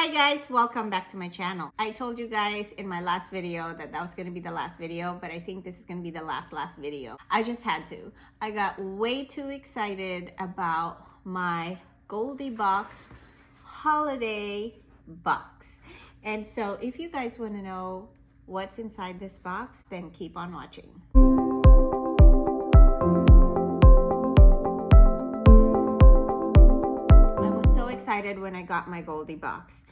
Hi guys, welcome back to my channel. I told you guys in my last video that was going to be the last video, but I think this is going to be the last video. I just had to. I got way too excited about my Goldie Boxed holiday box. And so if you guys want to know what's inside this box, then keep on watching. When I got my Goldie box.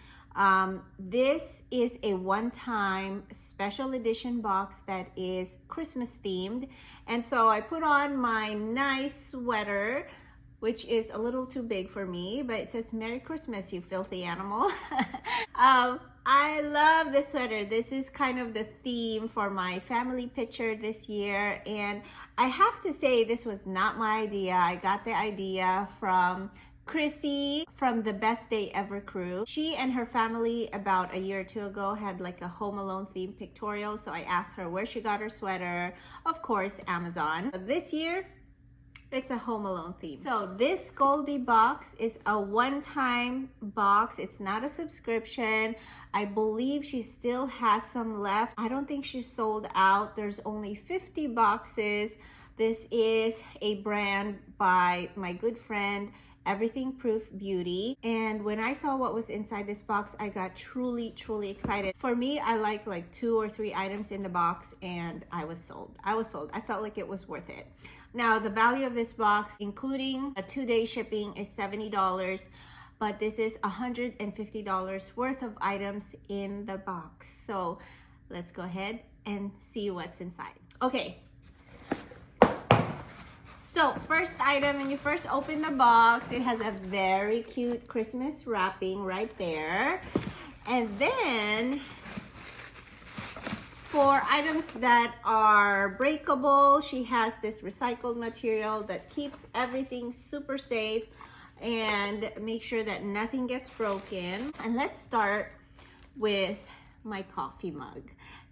This is a one-time special edition box that is Christmas themed, and so I put on my nice sweater, which is a little too big for me, but it says Merry Christmas, you filthy animal. I love this sweater. This is kind of the theme for my family picture this year, and I have to say this was not my idea. I got the idea from Chrissy from the Best Day Ever crew. She and her family about a year or two ago had like a Home Alone themed pictorial, so I asked her where she got her sweater. Of course, Amazon. But this year, it's a Home Alone theme. So this Goldie box is a one-time box. It's not a subscription. I believe she still has some left. I don't think she's sold out. There's only 50 boxes. This is a brand by my good friend Everything Proof Beauty, and when I saw what was inside this box, I got truly excited. For me, I like 2 or 3 items in the box and I was sold. I felt like it was worth it. Now the value of this box, including a 2-day shipping, is $70, but this is $150 worth of items in the box. So let's go ahead and see what's inside. Okay, so first item, when you first open the box, it has a very cute Christmas wrapping right there. And then for items that are breakable, she has this recycled material that keeps everything super safe and make sure that nothing gets broken. And let's start with my coffee mug.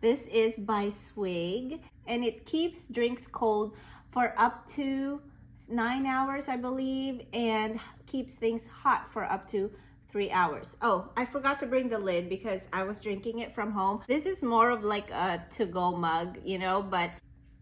This is by Swig, and it keeps drinks cold for up to 9 hours, I believe, and keeps things hot for up to 3 hours. Oh, I forgot to bring the lid because I was drinking it from home. This is more of like a to-go mug, you know, but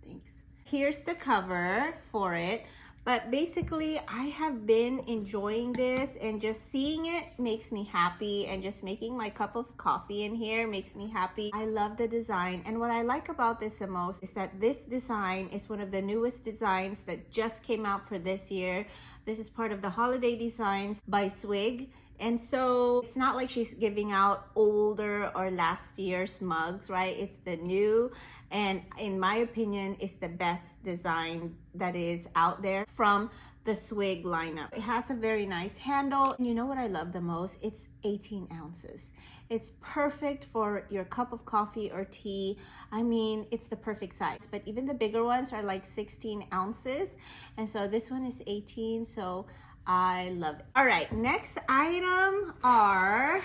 thanks. Here's the cover for it. But basically, I have been enjoying this, and just seeing it makes me happy, and just making my cup of coffee in here makes me happy. I love the design, and what I like about this the most is that this design is one of the newest designs that just came out for this year. This is part of the holiday designs by Swig. And so it's not like she's giving out older or last year's mugs, right? It's the new, and in my opinion, it's the best design that is out there from the Swig lineup. It has a very nice handle. And you know what I love the most? It's 18 ounces. It's perfect for your cup of coffee or tea. I mean, it's the perfect size, but even the bigger ones are like 16 ounces. And so this one is 18, so I love it. All right, next item are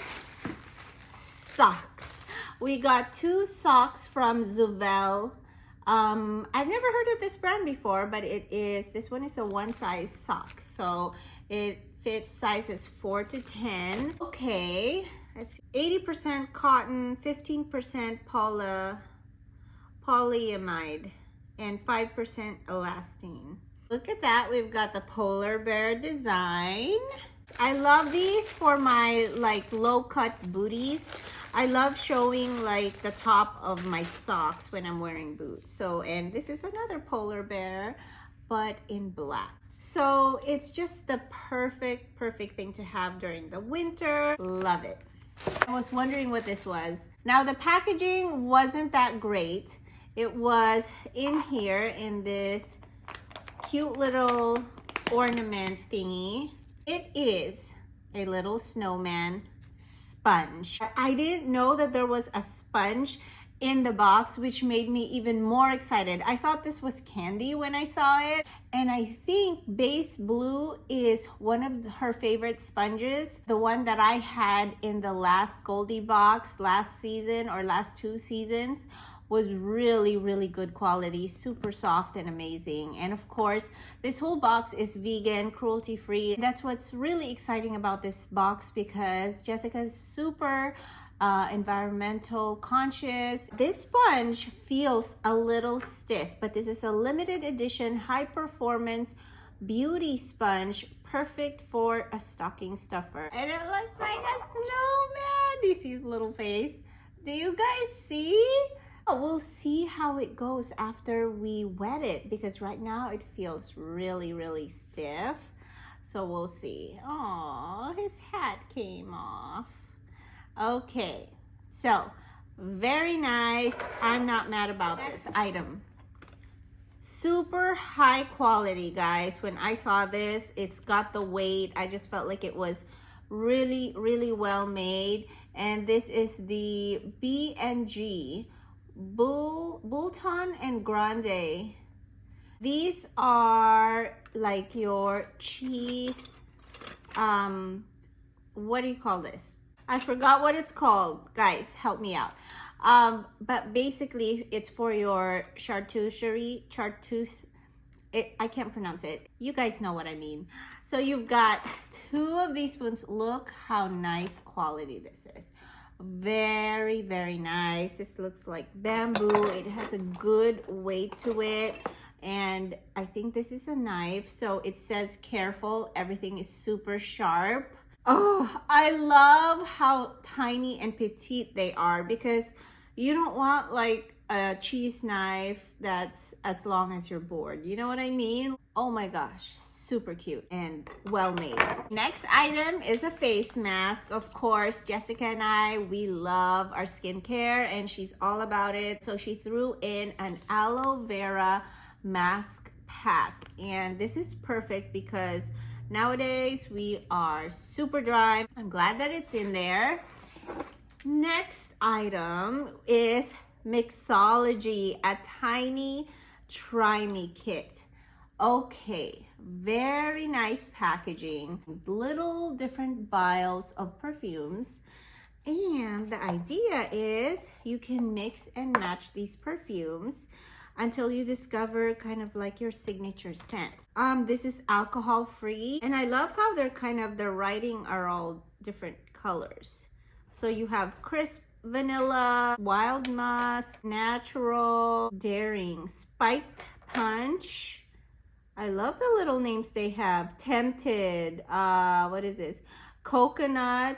socks. We got 2 socks from Zuvel. I've never heard of this brand before, but this one is a one size sock. So it fits sizes 4 to 10. Okay, that's 80% cotton, 15% polyamide, and 5% elastane. Look at that, we've got the polar bear design. I love these for my like low cut booties. I love showing like the top of my socks when I'm wearing boots. So, and this is another polar bear, but in black. So it's just the perfect thing to have during the winter. Love it. I was wondering what this was. Now the packaging wasn't that great. It was in here in this cute little ornament thingy. It is a little snowman sponge. I didn't know that there was a sponge in the box, which made me even more excited. I thought this was candy when I saw it, and I think Base Blue is one of her favorite sponges. The one that I had in the last Goldie box last season or last 2 seasons was really, really good quality, super soft and amazing. And of course, this whole box is vegan, cruelty free. That's what's really exciting about this box, because Jessica's super environmental conscious. This sponge feels a little stiff, but this is a limited edition high performance beauty sponge, perfect for a stocking stuffer. And it looks like a snowman. Do you see his little face? Do you guys see? We'll see how it goes after we wet it, because right now it feels really, really stiff. So we'll see. Oh, his hat came off. Okay, so very nice. I'm not mad about this item. Super high quality, guys. When I saw this, it's got the weight. I just felt like it was really, really well made. And this is the B&G Bulton and Grande. These are like your cheese, what do you call this? I forgot what it's called. Guys, help me out. But basically it's for your charcuterie, I can't pronounce it. You guys know what I mean. So you've got 2 of these spoons. Look how nice quality this is. Very, very nice. This looks like bamboo. It has a good weight to it. And I think this is a knife. So it says careful. Everything is super sharp. Oh, I love how tiny and petite they are, because you don't want like a cheese knife that's as long as your board. You know what I mean? Oh my gosh, super cute and well made. Next item is a face mask. Of course, Jessica and I, we love our skincare and she's all about it. So she threw in an aloe vera mask pack. And this is perfect because nowadays we are super dry. I'm glad that it's in there. Next item is Mixology, a tiny try me kit. Okay, very nice packaging, little different vials of perfumes. And the idea is you can mix and match these perfumes until you discover kind of like your signature scent. This is alcohol free, and I love how their writing are all different colors. So you have crisp vanilla, wild musk, natural, daring, spiked punch. I love the little names they have. Tempted, what is this? Coconut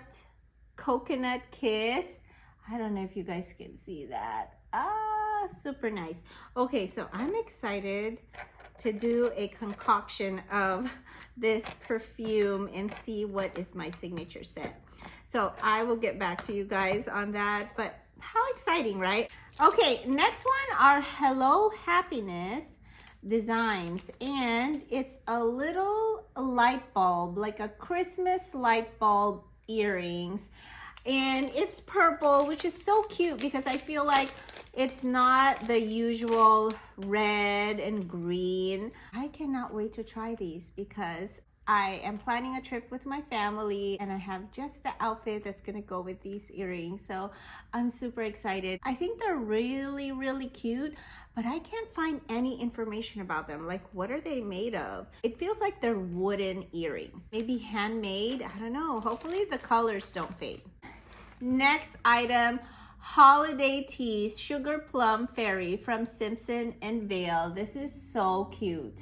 kiss. I don't know if you guys can see that. Super nice. Okay, so I'm excited to do a concoction of this perfume and see what is my signature scent. So I will get back to you guys on that, but how exciting, right? Okay, next one are Hello Happiness designs, and it's a little light bulb, like a Christmas light bulb earrings, and it's purple, which is so cute because I feel like it's not the usual red and green. I cannot wait to try these because I am planning a trip with my family and I have just the outfit that's gonna go with these earrings. So I'm super excited. I think they're really, really cute, but I can't find any information about them. Like, what are they made of? It feels like they're wooden earrings. Maybe handmade, I don't know. Hopefully the colors don't fade. Next item, Holiday Teas, Sugar Plum Fairy from Simpson and Vale. This is so cute.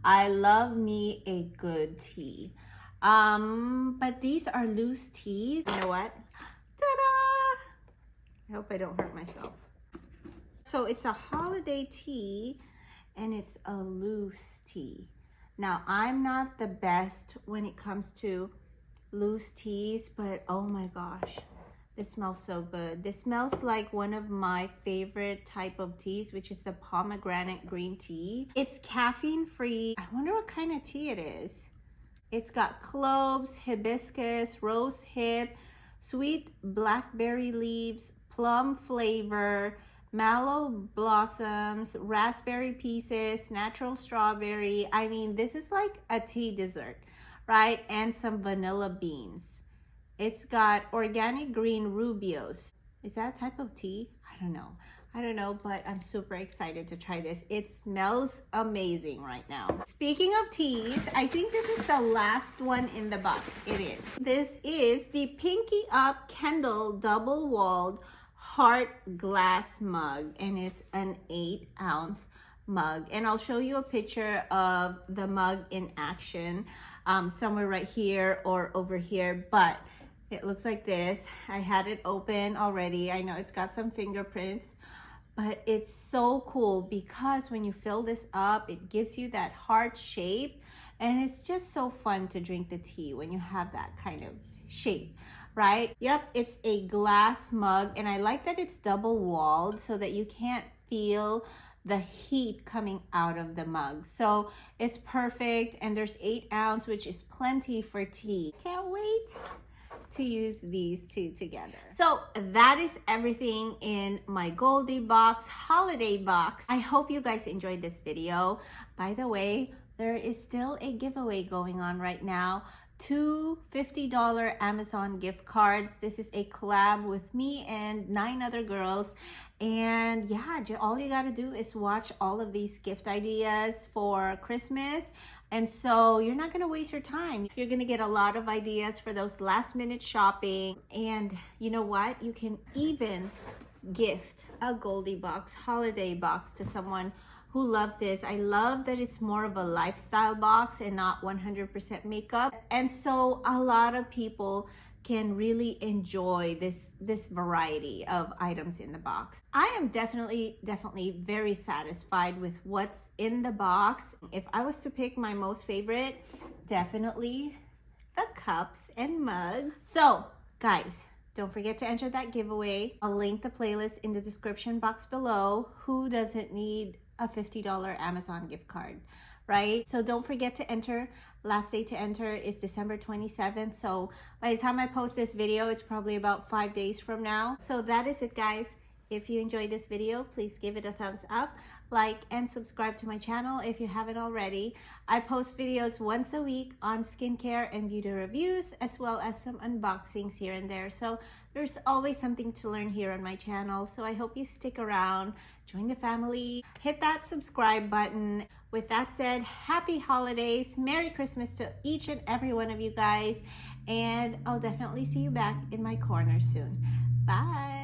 I love me a good tea. But these are loose teas. You know what? Ta-da! I hope I don't hurt myself. So it's a holiday tea and it's a loose tea. Now, I'm not the best when it comes to loose teas, but oh my gosh, this smells so good. This smells like one of my favorite type of teas, which is the pomegranate green tea. It's caffeine free. I wonder what kind of tea it is. It's got cloves, hibiscus, rose hip, sweet blackberry leaves, plum flavor, mallow blossoms, raspberry pieces, natural strawberry. I mean, this is like a tea dessert, right? And some vanilla beans. It's got organic green rubios. Is that a type of tea? I don't know. I don't know, but I'm super excited to try this. It smells amazing right now. Speaking of teas, I think this is the last one in the box. It is. This is the Pinky Up Kendall double-walled heart glass mug, and it's an 8-ounce mug. And I'll show you a picture of the mug in action somewhere right here or over here, but it looks like this. I had it open already. I know it's got some fingerprints, but it's so cool because when you fill this up, it gives you that heart shape, and it's just so fun to drink the tea when you have that kind of shape, right? Yep, it's a glass mug, and I like that it's double walled so that you can't feel the heat coming out of the mug. So it's perfect, and there's 8 ounce, which is plenty for tea. Can't wait to use these two together. So that is everything in my Goldie Box holiday box. I hope you guys enjoyed this video. By the way, there is still a giveaway going on right now. 2 $50 Amazon gift cards. This is a collab with me and 9 other girls. And yeah, all you gotta do is watch all of these gift ideas for Christmas. And so you're not gonna waste your time. You're gonna get a lot of ideas for those last minute shopping. And you know what? You can even gift a Goldie Box holiday box to someone who loves this. I love that it's more of a lifestyle box and not 100% makeup. And so a lot of people can really enjoy this variety of items in the box. I am definitely very satisfied with what's in the box. If I was to pick my most favorite, definitely the cups and mugs. So guys, don't forget to enter that giveaway. I'll link the playlist in the description box below. Who doesn't need a $50 Amazon gift card, right? So don't forget to enter. Last day to enter is December 27th. So by the time I post this video, it's probably about 5 days from now. So that is it, guys. If you enjoyed this video, please give it a thumbs up, like, and subscribe to my channel if you haven't already. I post videos once a week on skincare and beauty reviews, as well as some unboxings here and there. So there's always something to learn here on my channel. So I hope you stick around, join the family, hit that subscribe button. With that said, happy holidays, Merry Christmas to each and every one of you guys, and I'll definitely see you back in my corner soon. Bye.